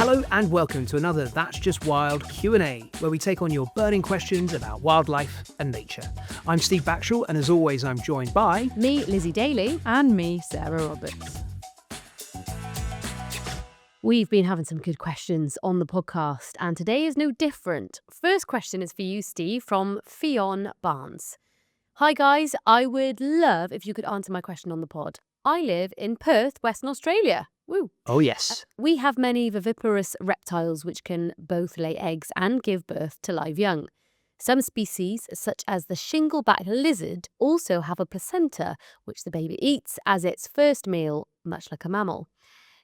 Hello and welcome to another That's Just Wild Q&A, where we take on your burning questions about wildlife and nature. I'm Steve Backshall, and as always, I'm joined by... me, Lizzie Daly. And me, Sarah Roberts. We've been having some good questions on the podcast, and today is no different. First question is for you, Steve, from Fionn Barnes. Hi guys, I would love if you could answer my question on the pod. I live in Perth, Western Australia. Woo. Oh yes. We have many viviparous reptiles which can both lay eggs and give birth to live young. Some species, such as the shingleback lizard, also have a placenta which the baby eats as its first meal, much like a mammal.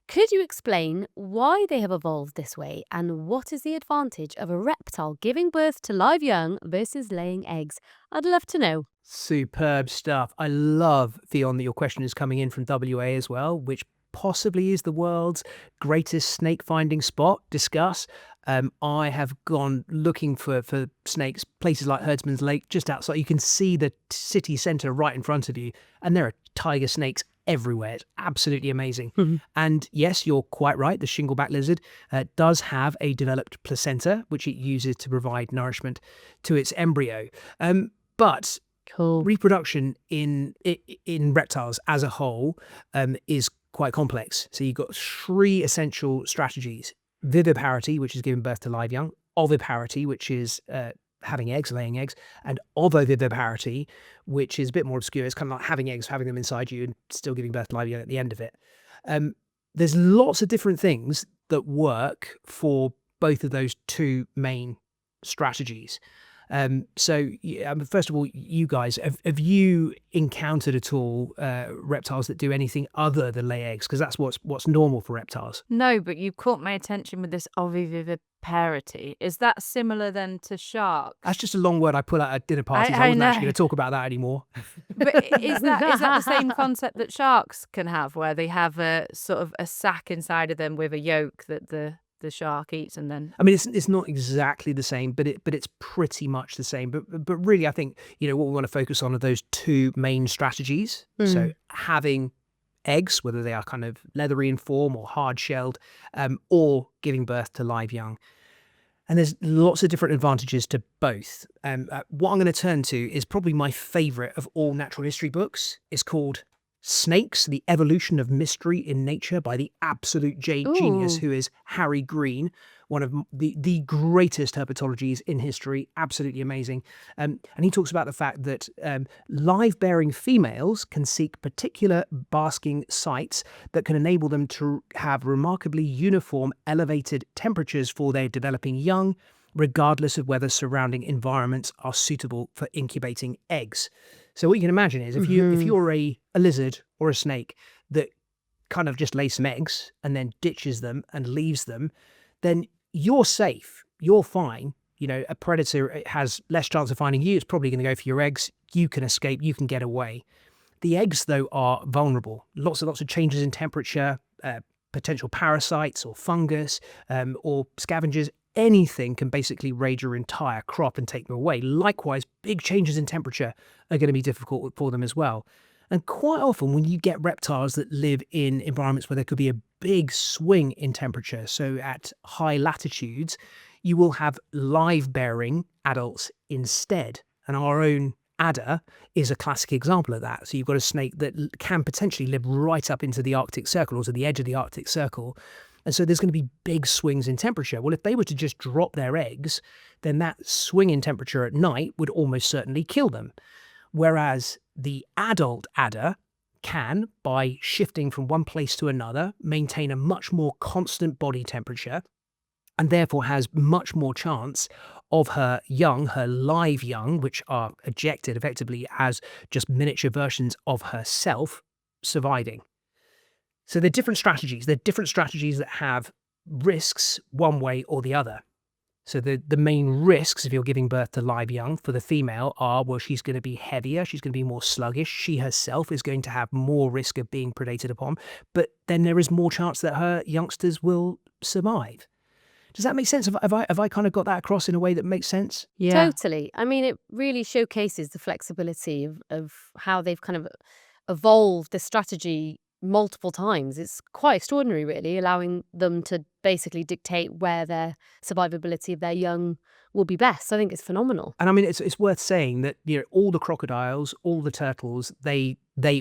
Could you explain why they have evolved this way, and what is the advantage of a reptile giving birth to live young versus laying eggs? I'd love to know. Superb stuff. I love, Fionn, that your question is coming in from WA as well, which possibly is the world's greatest snake finding spot. Discuss. I have gone looking for snakes, places like Herdsman's Lake, just outside. You can see the city centre right in front of you, and there are tiger snakes everywhere. It's absolutely amazing. Mm-hmm. And yes, you're quite right. The shingleback lizard does have a developed placenta, which it uses to provide nourishment to its embryo. But cool. Reproduction in reptiles as a whole is quite complex. So you've got three essential strategies: viviparity, which is giving birth to live young; oviparity, which is having eggs, laying eggs; and ovoviviparity, which is a bit more obscure. It's kind of like having eggs, having them inside you, and still giving birth to live young at the end of it. There's lots of different things that work for both of those two main strategies. So first of all, you guys, have you encountered at all reptiles that do anything other than lay eggs? Because that's what's normal for reptiles. No, but you caught my attention with this oviviviparity. Is that similar then to sharks? That's just a long word I pull out at dinner parties. I wasn't actually going to talk about that anymore. But is that the same concept that sharks can have, where they have a sort of a sac inside of them with a yolk that the shark eats, and then... I mean, it's not exactly the same, but it's pretty much the same. But really, I think, what we want to focus on are those two main strategies. So having eggs, whether they are kind of leathery in form or hard-shelled, or giving birth to live young. And there's lots of different advantages to both. What I'm going to turn to is probably my favourite of all natural history books. It's called Snakes, The Evolution of Mystery in Nature by the absolute genius who is Harry Green, one of the greatest herpetologies in history. Absolutely amazing. And he talks about the fact that live-bearing females can seek particular basking sites that can enable them to have remarkably uniform elevated temperatures for their developing young, regardless of whether surrounding environments are suitable for incubating eggs. So what you can imagine is if you're a lizard or a snake that kind of just lays some eggs and then ditches them and leaves them, then you're safe, you're fine. A predator has less chance of finding you. It's probably going to go for your eggs. You can escape, you can get away. The eggs, though, are vulnerable. Lots of changes in temperature, potential parasites or fungus or scavengers. Anything can basically raid your entire crop and take them away. Likewise, big changes in temperature are going to be difficult for them as well. And quite often when you get reptiles that live in environments where there could be a big swing in temperature, so at high latitudes, you will have live-bearing adults instead. And our own adder is a classic example of that. So you've got a snake that can potentially live right up into the Arctic Circle or to the edge of the Arctic Circle. And so there's going to be big swings in temperature. Well, if they were to just drop their eggs, then that swing in temperature at night would almost certainly kill them. Whereas the adult adder can, by shifting from one place to another, maintain a much more constant body temperature, and therefore has much more chance of her young, her live young, which are ejected effectively as just miniature versions of herself, surviving. So they're different strategies. They're different strategies that have risks one way or the other. So the main risks, if you're giving birth to live young for the female, are, well, she's going to be heavier, she's going to be more sluggish, she herself is going to have more risk of being predated upon, but then there is more chance that her youngsters will survive. Does that make sense? Have I kind of got that across in a way that makes sense? Yeah. Totally. I mean, it really showcases the flexibility of how they've kind of evolved this strategy multiple times. It's quite extraordinary, really, allowing them to basically dictate where their survivability of their young will be best. I think it's phenomenal. And I mean, it's worth saying that, you know, all the crocodiles, all the turtles, they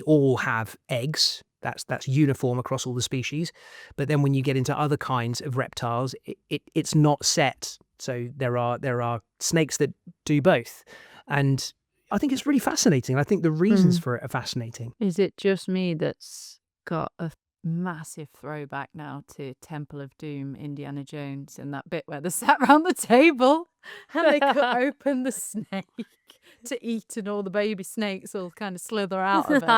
all have eggs. That's uniform across all the species. But then when you get into other kinds of reptiles, it's not set. So there are snakes that do both. And I think it's really fascinating. I think the reasons for it are fascinating. Is it just me that's got a massive throwback now to Temple of Doom, Indiana Jones, and that bit where they sat round the table and they cut open the snake to eat, and all the baby snakes all kind of slither out of it?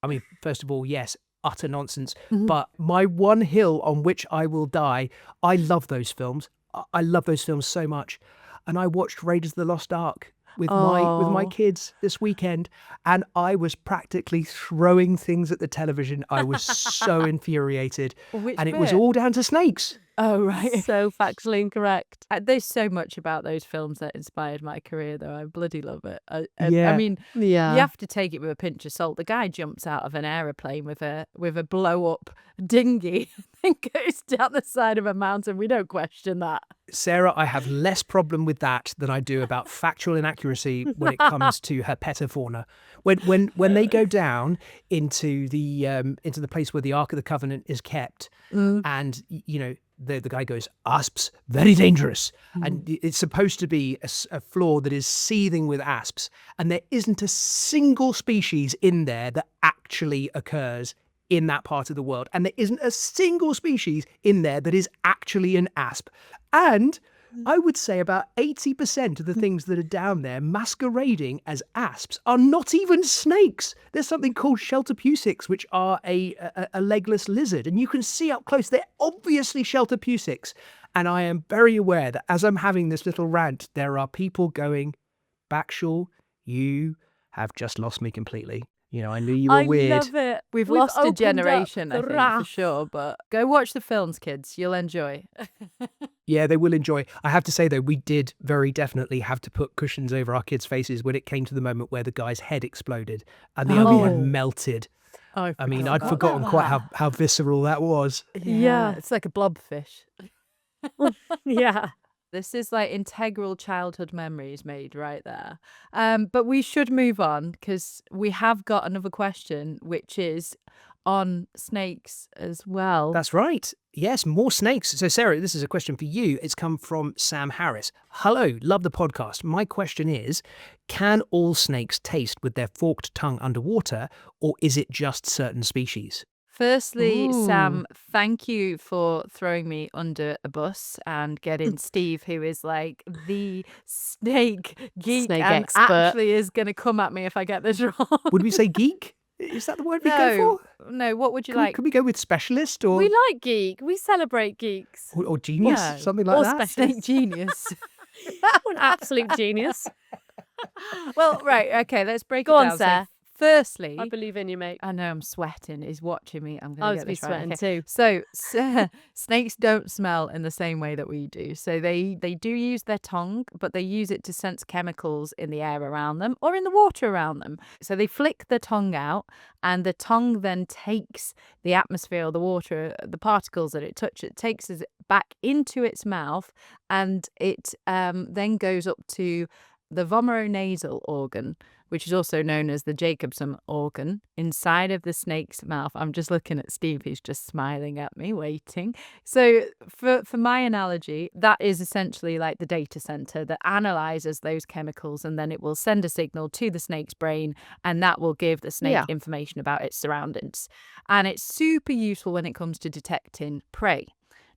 I mean, first of all, yes, utter nonsense. But my one hill on which I will die, I love those films. I love those films so much. And I watched Raiders of the Lost Ark with my kids this weekend, and I was practically throwing things at the television. I was so infuriated. Which and it was bit? all down to snakes. Oh, right. So factually incorrect. There's so much about those films that inspired my career, though. I bloody love it. I Yeah. mean, Yeah. you have to take it with a pinch of salt. The guy jumps out of an aeroplane with a blow up dinghy and goes down the side of a mountain. We don't question that. Sarah, I have less problem with that than I do about factual inaccuracy when it comes to herpetofauna. When they go down into the place where the Ark of the Covenant is kept, and you know the guy goes, asps, very dangerous, and it's supposed to be a floor that is seething with asps, and there isn't a single species in there that actually occurs in that part of the world, and there isn't a single species in there that is actually an asp. And I would say about 80% of the things that are down there masquerading as asps are not even snakes. There's something called sheltopusics, which are a legless lizard, and you can see up close they're obviously sheltopusics. And I am very aware that as I'm having this little rant, there are people going, Backshall, you have just lost me completely. You know, I knew you were I weird. love it. We've We've lost a opened up generation, I the think, for wrath. sure. But go watch the films, kids. You'll enjoy. Yeah, they will enjoy. I have to say, though, we did very definitely have to put cushions over our kids' faces when it came to the moment where the guy's head exploded and the other one melted. I mean, I'd forgotten quite how visceral that was. Yeah. It's like a blobfish. Yeah. This is like integral childhood memories made right there. But we should move on because we have got another question, which is on snakes as well. That's right. Yes, more snakes. So, Sarah, this is a question for you. It's come from Sam Harris. Hello, love the podcast. My question is, can all snakes taste with their forked tongue underwater, or is it just certain species? Firstly, Sam, thank you for throwing me under a bus and getting Steve, who is like the snake geek Snake and expert. actually is going to come at me if I get this wrong. Would we say geek? Is that the word we go for? No, what would you Can we- like? Can we go with specialist or We like geek. We celebrate geeks. or genius? Yeah. Something like Or that? special. Snake genius. An absolute genius. Well, right, okay, let's break Go it on, down. So Sarah. firstly, I believe in you, mate. I know I'm sweating. He's watching me. I'm I going was to be get this right. sweating Okay. too. So snakes don't smell in the same way that we do. So they do use their tongue, but they use it to sense chemicals in the air around them or in the water around them. So they flick the tongue out, and the tongue then takes the atmosphere or the water, the particles that it touches, it takes it back into its mouth, and it then goes up to the vomeronasal organ, which is also known as the Jacobson organ, inside of the snake's mouth. I'm just looking at Steve, who's just smiling at me, waiting. So for my analogy, that is essentially like the data center that analyzes those chemicals, and then it will send a signal to the snake's brain, and that will give the snake Yeah. information about its surroundings. And it's super useful when it comes to detecting prey.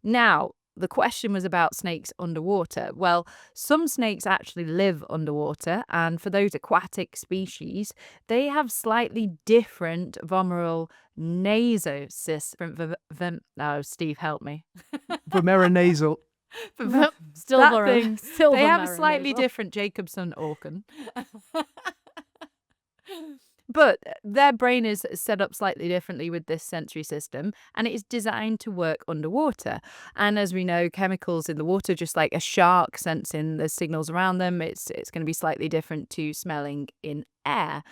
Now, the question was about snakes underwater. Well, some snakes actually live underwater, and for those aquatic species, they have slightly different vomeral nasosystem. Oh, Steve, help me. Vomeronasal. Still That Vomero- thing. still They have a slightly vomeronasal. different Jacobson organ. But their brain is set up slightly differently with this sensory system, and it is designed to work underwater. And as we know, chemicals in the water, just like a shark sensing the signals around them, it's going to be slightly different to smelling in air.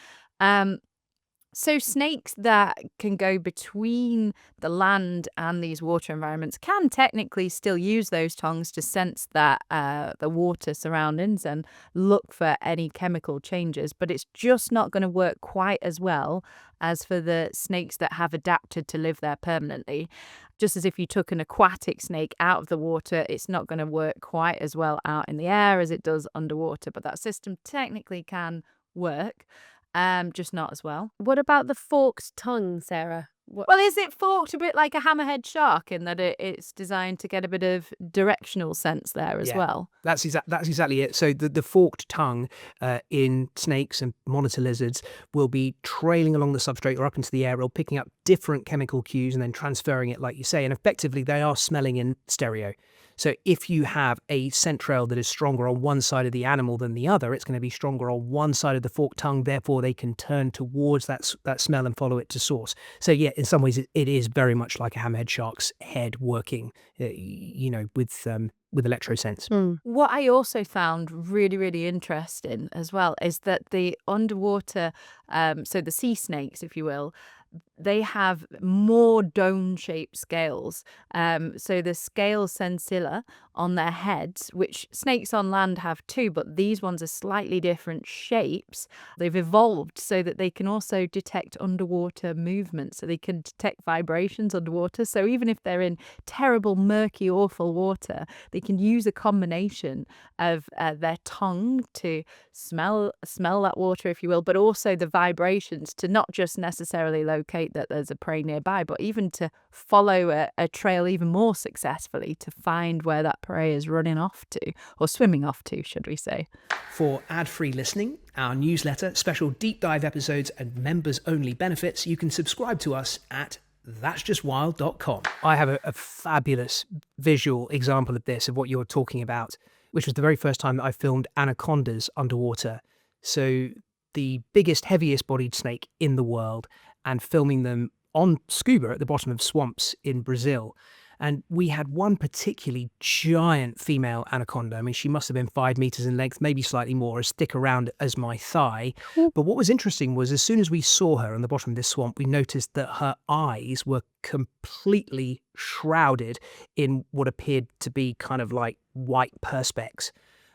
So snakes that can go between the land and these water environments can technically still use those tongues to sense that the water surroundings and look for any chemical changes, but it's just not going to work quite as well as for the snakes that have adapted to live there permanently. Just as if you took an aquatic snake out of the water, it's not going to work quite as well out in the air as it does underwater, but that system technically can work. Just not as well. What about the forked tongue, Sarah? What? Well, is it forked a bit like a hammerhead shark in that it's designed to get a bit of directional sense there as well? That's exactly it. So the forked tongue in snakes and monitor lizards will be trailing along the substrate or up into the air, or picking up different chemical cues and then transferring it, like you say. And effectively, they are smelling in stereo. So if you have a scent trail that is stronger on one side of the animal than the other, it's going to be stronger on one side of the forked tongue. Therefore, they can turn towards that smell and follow it to source. So yeah, in some ways, it is very much like a hammerhead shark's head working, with electrosense. What I also found really, really interesting as well is that the underwater, so the sea snakes, if you will, they have more dome-shaped scales. So the scale sensilla on their heads, which snakes on land have too, but these ones are slightly different shapes. They've evolved so that they can also detect underwater movement, so they can detect vibrations underwater. So even if they're in terrible, murky, awful water, they can use a combination of their tongue to smell that water, if you will, but also the vibrations to not just necessarily locate that there's a prey nearby, but even to follow a trail even more successfully to find where that prey is running off to, or swimming off to, should we say. For ad-free listening, our newsletter, special deep dive episodes, and members-only benefits, you can subscribe to us at that'sjustwild.com. I have a fabulous visual example of this, of what you're talking about, which was the very first time that I filmed anacondas underwater. So the biggest, heaviest bodied snake in the world, and filming them on scuba at the bottom of swamps in Brazil. And we had one particularly giant female anaconda. I mean, she must have been 5 meters in length, maybe slightly more, as thick around as my thigh. But what was interesting was, as soon as we saw her on the bottom of this swamp, we noticed that her eyes were completely shrouded in what appeared to be kind of like white perspex.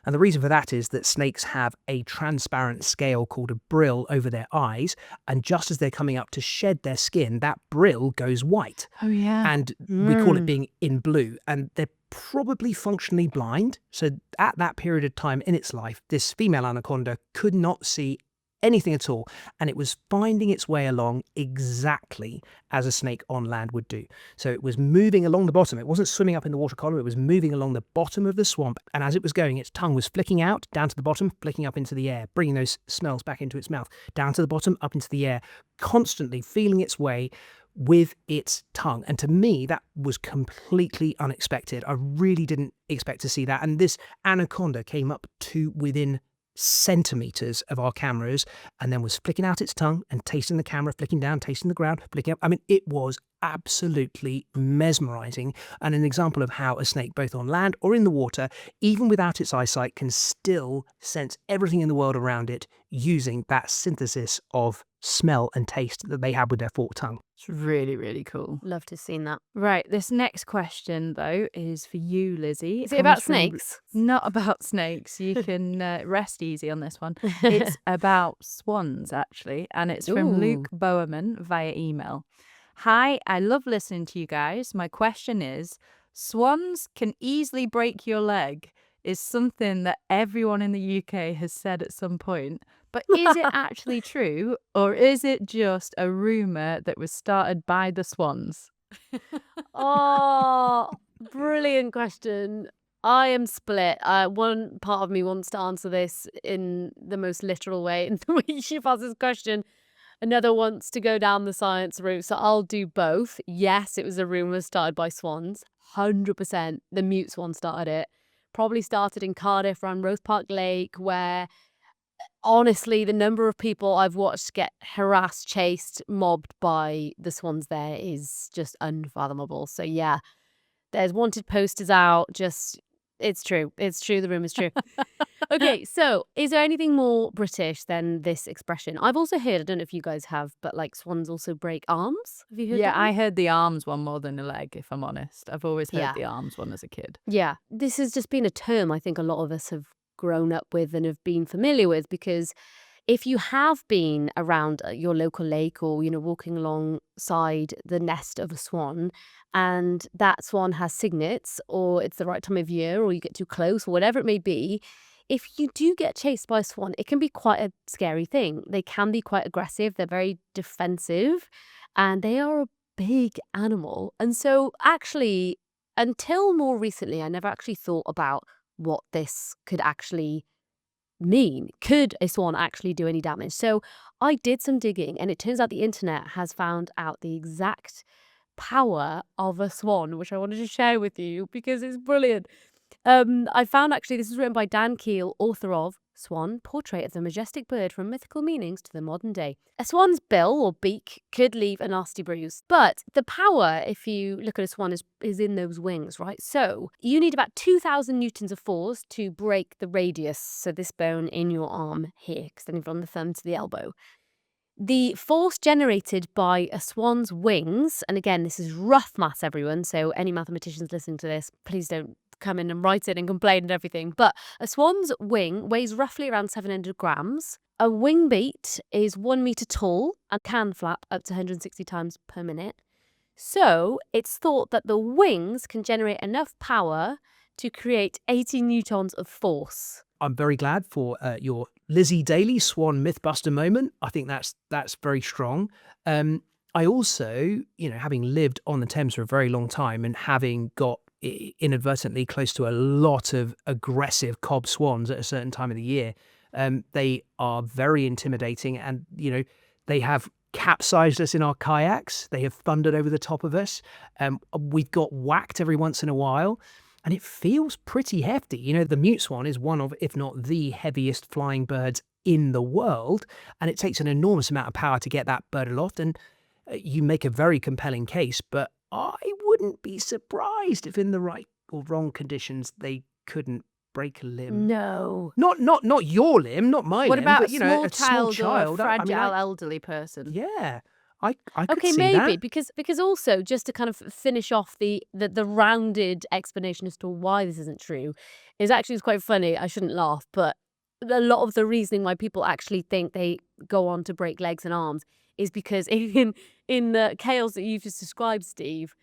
And the reason for that is that snakes have a transparent scale called a brill over their eyes, and just as they're coming up to shed their skin, that brill goes white. Oh, yeah. And we call it being in blue, and they're probably functionally blind. So at that period of time in its life, this female anaconda could not see anything at all, and it was finding its way along exactly as a snake on land would do. So it was moving along the bottom. It wasn't swimming up in the water column. It was moving along the bottom of the swamp, and as it was going, its tongue was flicking out down to the bottom, flicking up into the air, bringing those smells back into its mouth, down to the bottom, up into the air, constantly feeling its way with its tongue. And to me, that was completely unexpected. I really didn't expect to see that. And this anaconda came up to within centimeters of our cameras, and then was flicking out its tongue and tasting the camera, flicking down, tasting the ground, flicking up. I mean, it was absolutely mesmerizing, and an example of how a snake, both on land or in the water, even without its eyesight, can still sense everything in the world around it using that synthesis of smell and taste that they have with their forked tongue. It's really, really cool. Love to have seen that. Right, this next question, though, is for you, Lizzie. Is it about comes from- snakes? Not about snakes. You can rest easy on this one. It's about swans, actually, and it's from Ooh. Luke Bowerman via email. Hi, I love listening to you guys. My question is, swans can easily break your leg is something that everyone in the UK has said at some point. But is it actually true, or is it just a rumour that was started by the swans? Oh, brilliant question. I am split. One part of me wants to answer this in the most literal way, in the way you've asked this question. Another wants to go down the science route, so I'll do both. Yes, it was a rumour started by swans. 100%. The mute swan started it. Probably started in Cardiff around Rose Park Lake, where honestly, the number of people I've watched get harassed, chased, mobbed by the swans there is just unfathomable. So yeah, there's wanted posters out just It's true. It's true. The rumour's true. Okay, so is there anything more British than this expression? I've also heard, I don't know if you guys have, but like swans also break arms. Have you heard Yeah, that I one? heard the arms one more than a leg, if I'm honest. I've always heard Yeah. the arms one as a kid. Yeah. This has just been a term I think a lot of us have grown up with and have been familiar with, because if you have been around your local lake or, walking alongside the nest of a swan and that swan has cygnets or it's the right time of year or you get too close or whatever it may be, if you do get chased by a swan, it can be quite a scary thing. They can be quite aggressive. They're very defensive and they are a big animal. And so actually, until more recently, I never actually thought about what this could actually mean. Could a swan actually do any damage? So I did some digging and it turns out the internet has found out the exact power of a swan, which I wanted to share with you because it's brilliant. I found actually this was written by Dan Keel, author of Swan, Portrait of the Majestic Bird from Mythical Meanings to the Modern Day. A swan's bill or beak could leave a nasty bruise, but the power, if you look at a swan, is in those wings, right? So you need about 2,000 newtons of force to break the radius, so this bone in your arm here, extending from the thumb to the elbow. The force generated by a swan's wings, and again, this is rough maths, everyone, so any mathematicians listening to this, please don't come in and write it and complain and everything. But a swan's wing weighs roughly around 700 grams. A wing beat is 1 meter tall and can flap up to 160 times per minute. So it's thought that the wings can generate enough power to create 80 newtons of force. I'm very glad for your Lizzie Daly Swan Mythbuster moment. I think that's very strong. I also, having lived on the Thames for a very long time and having got inadvertently close to a lot of aggressive cob swans at a certain time of the year, they are very intimidating and, they have capsized us in our kayaks. They have thundered over the top of us. We've got whacked every once in a while. And it feels pretty hefty. The mute swan is one of, if not the heaviest flying birds in the world. And it takes an enormous amount of power to get that bird aloft. And you make a very compelling case, but I wouldn't be surprised if in the right or wrong conditions, they couldn't break a limb. No. Not your limb, not my What limb, about but, a small a small child or a child. fragile elderly person? Yeah, I could Okay, see maybe that. because also just to kind of finish off the rounded explanation as to why this isn't true is actually it's quite funny. I shouldn't laugh, but a lot of the reasoning why people actually think they go on to break legs and arms is because in the chaos that you've just described, Steve,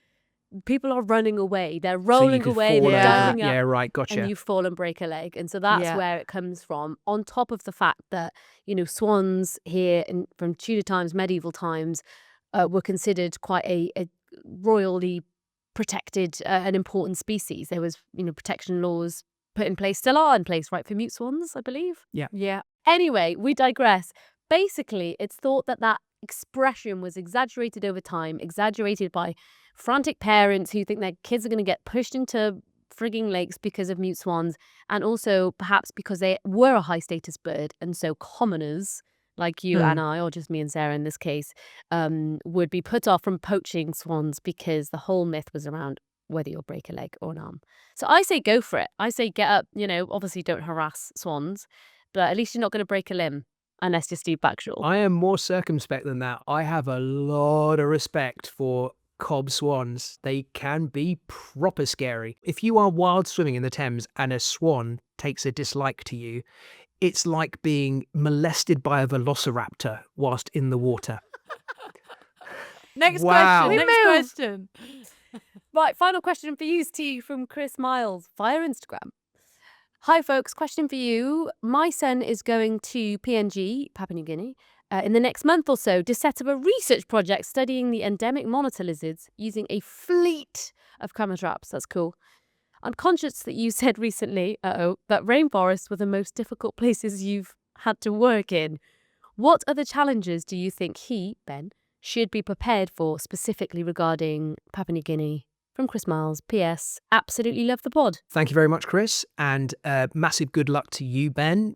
people are running away. They're So you rolling could away. fall They're over. diving Yeah, up. right, And gotcha. you fall and break a leg. And so that's Yeah. where it comes from. On top of the fact that, swans here from Tudor times, medieval times, were considered quite a royally protected and important species. There was, protection laws put in place, still are in place, right, for mute swans, I believe. Yeah. Anyway, we digress. Basically, it's thought that that expression was exaggerated over time, exaggerated by frantic parents who think their kids are going to get pushed into frigging lakes because of mute swans, and also perhaps because they were a high status bird, and so commoners like you and I, or just me and Sarah in this case, would be put off from poaching swans because the whole myth was around whether you'll break a leg or an arm. So I say go for it. I say get up, obviously don't harass swans, but at least you're not going to break a limb unless you're Steve Backshall. I am more circumspect than that. I have a lot of respect for cob swans. They can be proper scary. If you are wild swimming in the Thames and a swan takes a dislike to you, it's like being molested by a velociraptor whilst in the water. Next Wow. question. We Next move. question. Right, final question for you, Steve, from Chris Miles via Instagram. Hi, folks. Question for you. My son is going to PNG, Papua New Guinea, in the next month or so to set up a research project studying the endemic monitor lizards using a fleet of camera traps. That's cool. I'm conscious that you said recently, that rainforests were the most difficult places you've had to work in. What other challenges do you think he, Ben, should be prepared for specifically regarding Papua New Guinea? From Chris Miles. P.S. Absolutely love the pod. Thank you very much, Chris. And massive good luck to you, Ben.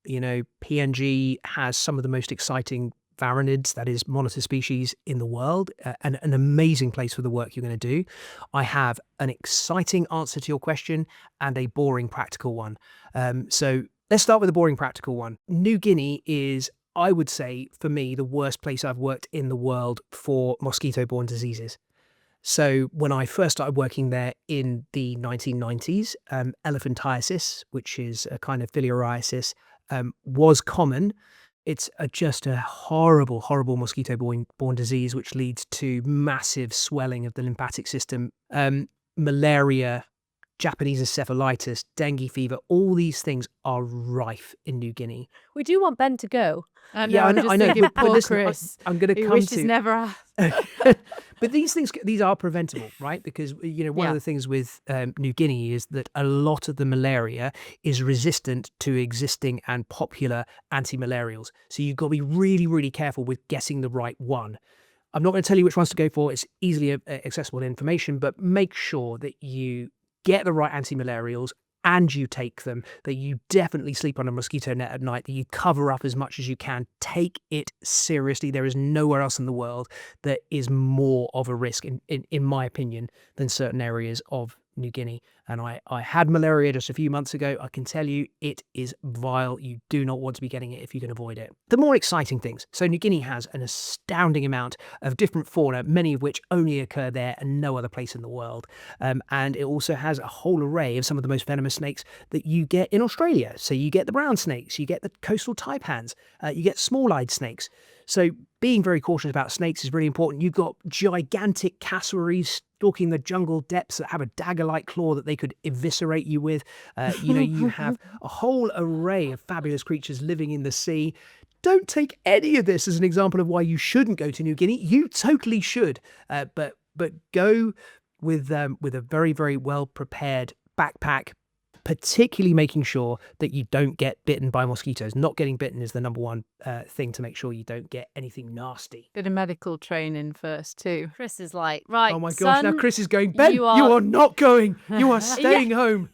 PNG has some of the most exciting varanids, that is monitor species in the world, and an amazing place for the work you're going to do. I have an exciting answer to your question and a boring practical one. So let's start with the boring practical one. New Guinea is, I would say, for me, the worst place I've worked in the world for mosquito-borne diseases. So when I first started working there in the 1990s, elephantiasis, which is a kind of filariasis, was common. It's just a horrible, horrible mosquito-borne disease, which leads to massive swelling of the lymphatic system. Malaria, Japanese encephalitis, dengue fever, all these things are rife in New Guinea. We do want Ben to go. I know, Yeah, I I'm know. just I know. thinking, But poor listen, Chris. I'm going to He come wishes to. never asked. But these are preventable, right? Because one of the things with New Guinea is that a lot of the malaria is resistant to existing and popular anti-malarials. So you've got to be really, really careful with getting the right one. I'm not going to tell you which ones to go for. It's easily accessible information, but make sure that you get the right anti-malarials and you take them, that you definitely sleep on a mosquito net at night, that you cover up as much as you can. Take it seriously. There is nowhere else in the world that is more of a risk, in my opinion, than certain areas of New Guinea. And I had malaria just a few months ago. I can tell you it is vile. You do not want to be getting it if you can avoid it. The more exciting things. So New Guinea has an astounding amount of different fauna, many of which only occur there and no other place in the world. And it also has a whole array of some of the most venomous snakes that you get in Australia. So you get the brown snakes, you get the coastal taipans, you get small-eyed snakes. So being very cautious about snakes is really important. You've got gigantic cassowaries stalking the jungle depths that have a dagger-like claw that they could eviscerate you with. You have a whole array of fabulous creatures living in the sea. Don't take any of this as an example of why you shouldn't go to New Guinea. You totally should, but go with a very, very well-prepared backpack, particularly making sure that you don't get bitten by mosquitoes. Not getting bitten is the number one thing to make sure you don't get anything nasty. Bit of medical training first too. Chris is like, right, Oh my gosh, now son, Chris is going, Ben, you are- are not going. You are staying home.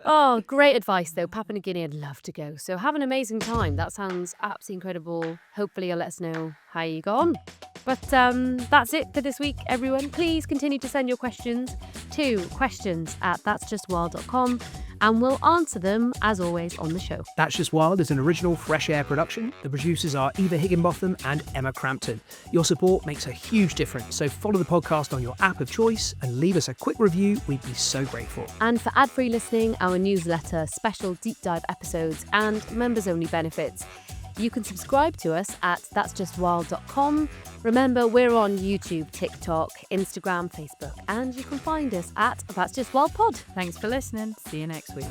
Oh, great advice, though. Papua New Guinea, I'd love to go. So have an amazing time. That sounds absolutely incredible. Hopefully you'll let us know how you got on. But that's it for this week, everyone. Please continue to send your questions to questions@thatsjustwild.com and we'll answer them, as always, on the show. That's Just Wild is an original Fresh Air production. The producers are Eva Higginbotham and Emma Crampton. Your support makes a huge difference, so follow the podcast on your app of choice and leave us a quick review. We'd be so grateful. And for ad-free listening, our newsletter, special deep dive episodes and members-only benefits, you can subscribe to us at thatsjustwild.com. Remember, we're on YouTube, TikTok, Instagram, Facebook, and you can find us at That's Just Wild Pod. Thanks for listening. See you next week.